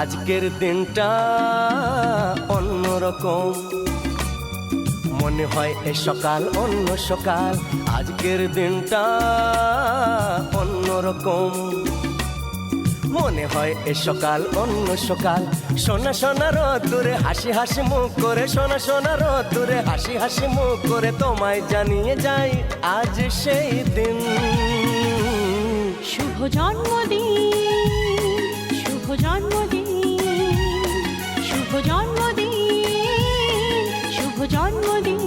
আজকের দিনটা অন্যরকম, মনে হয় এ সকাল অন্য সকাল। আজকের দিনটা অন্যরকম, মনে হয় এ সকাল অন্য সকাল। সোনা সোনা রোদ্দুরে হাসি হাসি মুখ করে, সোনা সোনা রোদ্দুরে হাসি হাসি মুখ করে তোমায় জানিয়ে যাই আজ সেই দিন। শুভ জন্মদিন, শুভ জন্মদিন, শুভ জন্মদিন, শুভ জন্মদিন।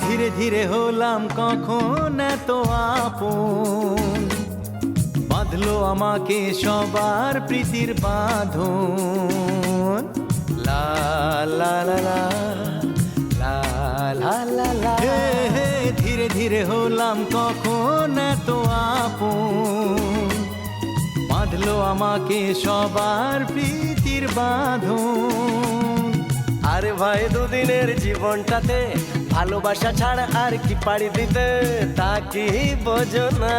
ধীরে ধীরে হলাম কখন এত আপন, বাঁধলো আমাকে সবার প্রীতির বাঁধন। লা লা লা লা লা লা লা লা। হে হে ধীরে ধীরে হলাম কখন এত আপন, বাঁধলো আমাকে সবার প্রীতির বাঁধন। আরে ভাই দুদিনের জীবনটাতে ভালোবাসা ছাড়া আর কি পাড়ি দিতে, তা কি বোঝো না?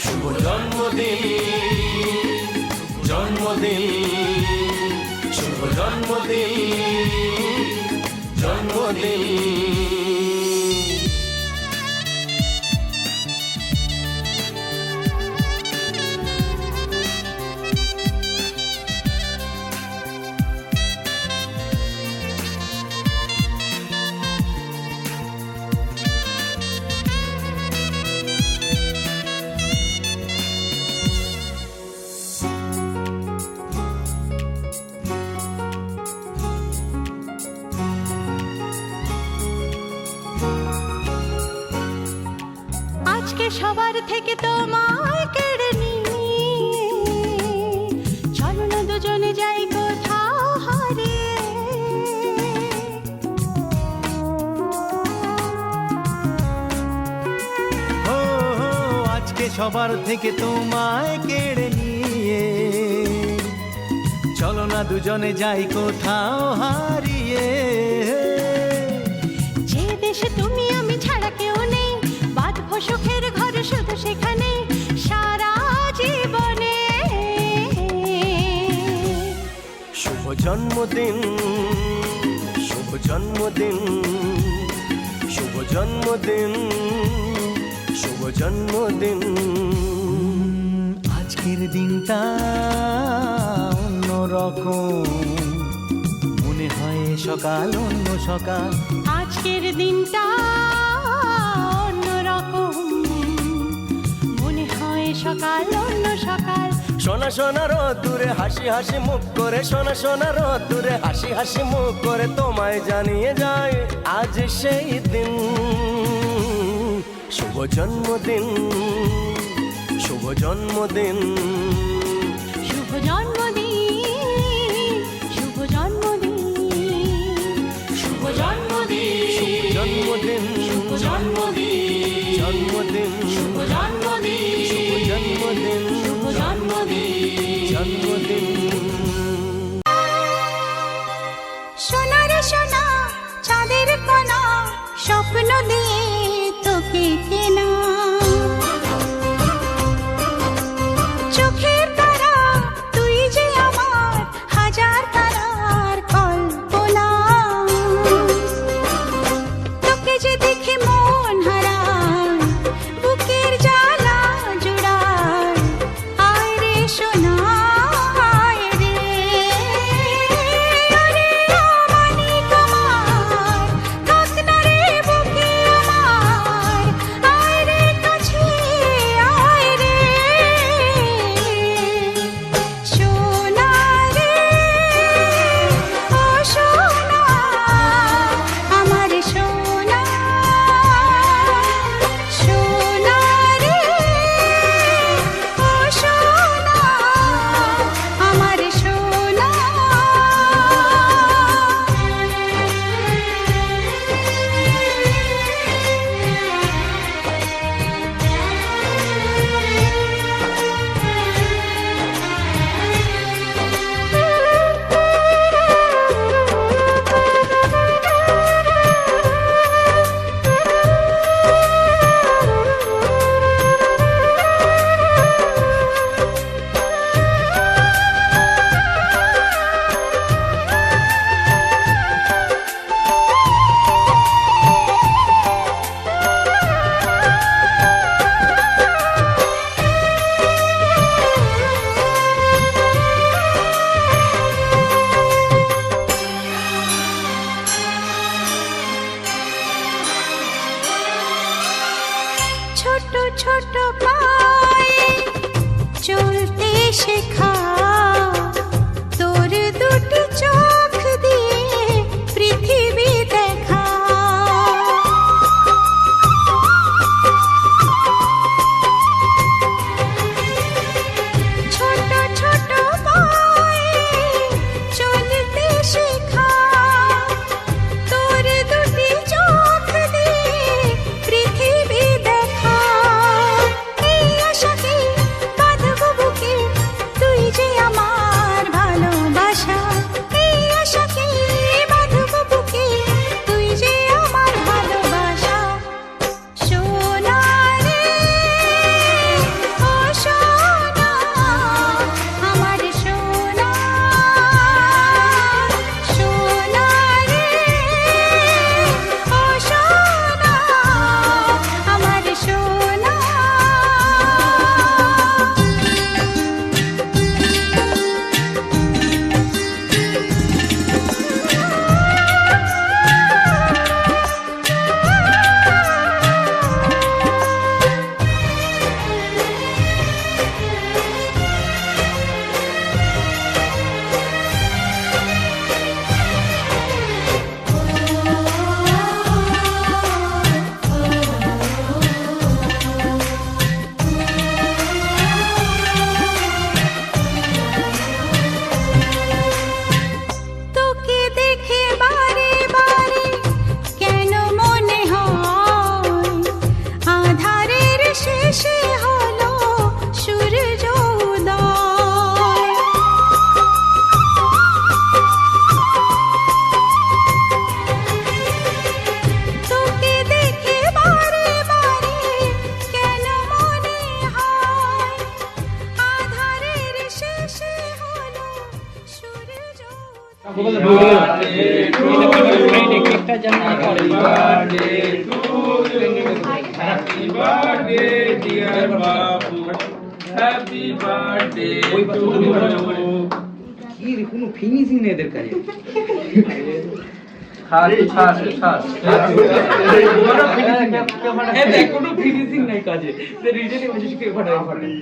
শুভ জন্মদিন, জন্মদিন, শুভ জন্মদিন, জন্মদিন। আজকে সবার থেকে তোমায় কেড়ে নিয়ে চলো না দুজনে যাই কোথাও হারিয়ে। ও আজকে সবার থেকে তোমায় কেড়ে নিয়ে চলো না দুজনে যাই কোথাও হারিয়ে। যে দেশে তুমি আমি ছাড়া কেউ নেই, বাঁধবো সুখের ঘর শুধু সেখানে সারা জীবনে। শুভ জন্মদিন, শুভ জন্মদিন, শুভ জন্মদিন, শুভ জন্মদিন। আজকের দিনটা অন্যরকম, মনে হয় সকাল অন্য সকাল। আজকের দিনটা অন্যরকম, মনে হয় সকাল অন্য সকাল। সোনা সোনা রোদ্দুরে হাসি হাসি মুখ করে, সোনা সোনা রোদ্দুরে হাসি হাসি মুখ করে তোমায় জানিয়ে যায় আজ সেই দিন। শুভ জন্মদিন, শুভ জন্মদিন, শুভ জন্মদিন, শুভ জন্মদিন, শুভ জন্মদিন, শুভ জন্মদিন, শুভ জন্মদিন, জন্মদিন, শুভ জন্মদিন, শুভ জন্মদিন, শুভ জন্মদিন, জন্মদিন। সোনা রে সোনা চাঁদের কণা, স্বপ্ন দিয়ে তোকে কেনা। চোখের তারা তুই যে আমার হাজার তারার কল্পনা। তোকে যে দেখে মন হারায়, বুকের জ্বালা জুড়ায়। আয় রে সোনা আয় রে, ওরে আমানি তোমার থাক না রে বুকে আমার। ছোট ছোট পায়ে চলতে শেখা, তোর দুটি চোখ দিয়ে পৃথিবী দেখা। ছোট ছোট পায়ে চলতে শেখা, তোর দুটি চোখ দিয়ে পৃথিবী দেখা। এই আশাকে বাঁধব বুকে, তুই যে আমার ভালোবাসা। এই আশাকে বাঁধব বুকে, তুই যে আমার ভালোবাসা। সোনা রে ও সোনা, আমার সোনা। সোনা রে ও সোনা, আমার সোনা। তোকে দেখে বারে বারে কেন মনে হয় আধারের শেষে হলো সূর্য উদয়। তোকে দেখে বারে বারে কেন মনে হয় আধারের শেষে হলো সূর্য উদয়। Happy birthday, dear Babu. Happy birthday to you. কি রে, কোনো ফিনিশিং নেই এদের কাজে। কোনো ফিনিশিং নাই কাজে। রিজেনে বসে কে ফাটায় ফাটায়।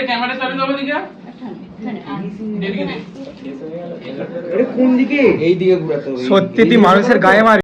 ক্যামেরা চালু করো দিকে। আরে কোন দিকে? এই দিকে ঘোরাতে হবে। সত্যি তুই মানুষের গায়ে মারি।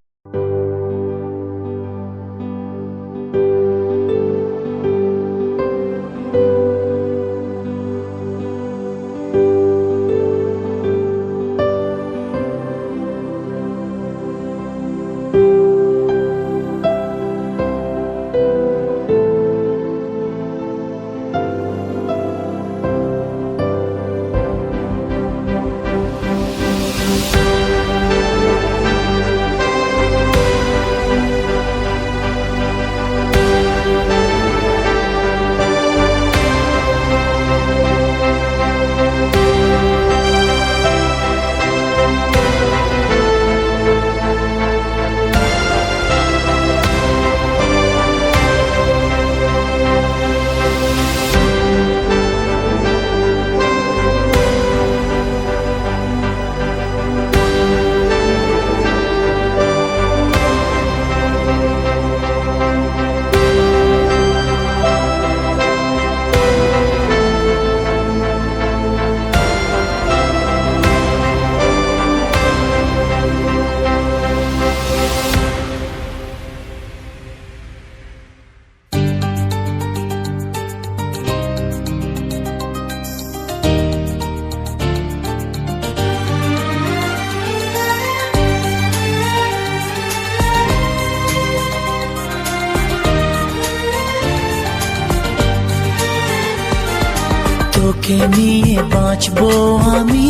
তোকে নিয়ে বাঁচবো আমি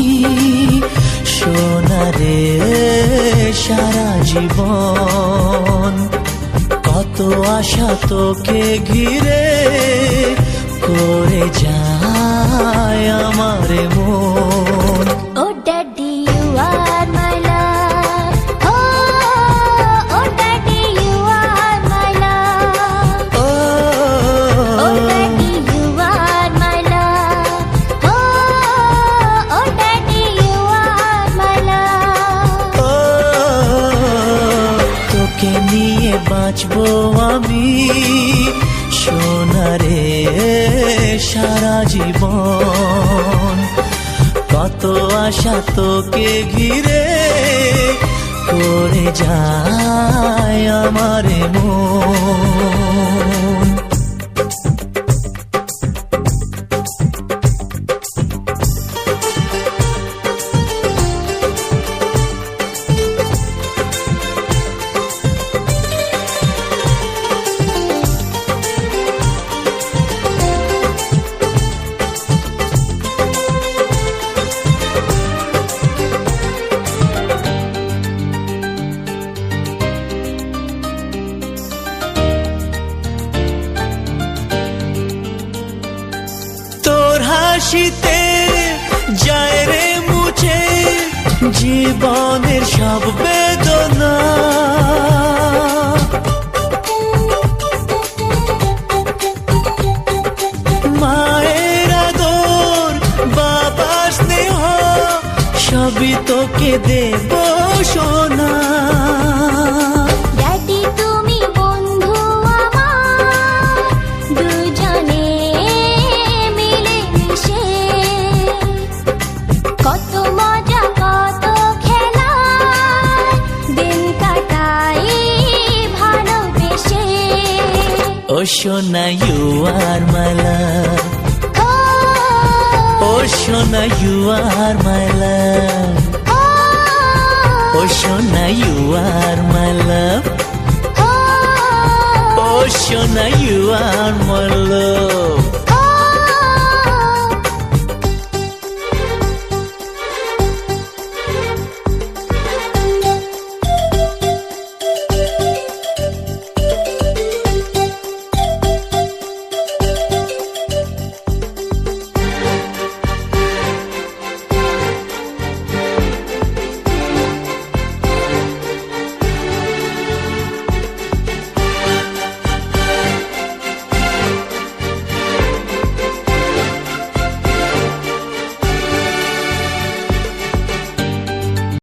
সোনারে সারা জীবন। কত আশা তোকে ঘিরে করে যায় আমার মন। Oh daddy, you are my love. Oh daddy, you are my love. Oh daddy, you are my love. Oh daddy, you are my love. বাঁচবো আমি সোনারে সারা জীবন। কত আশা তোকে ঘিরে করে যায় আমার মন। হাসিতে যায় রে মুছে জীবনের সব বেদনা। মায়ের আদর বাবার স্নেহ সবই তোকে দেব সোনা। ড্যাডি তুমি বন্ধু আমার, দুজনে মিলে মিশে কত মজা কত খেলা দিন কাটাই ভালোবেসে। ও সোনা ইউ আর মাই লাভ, ও সোনা ইউ আর মাই লাভ, ও সোনা ইউ আর মাই লাভ, ও সোনা ইউ আর মাই লাভ।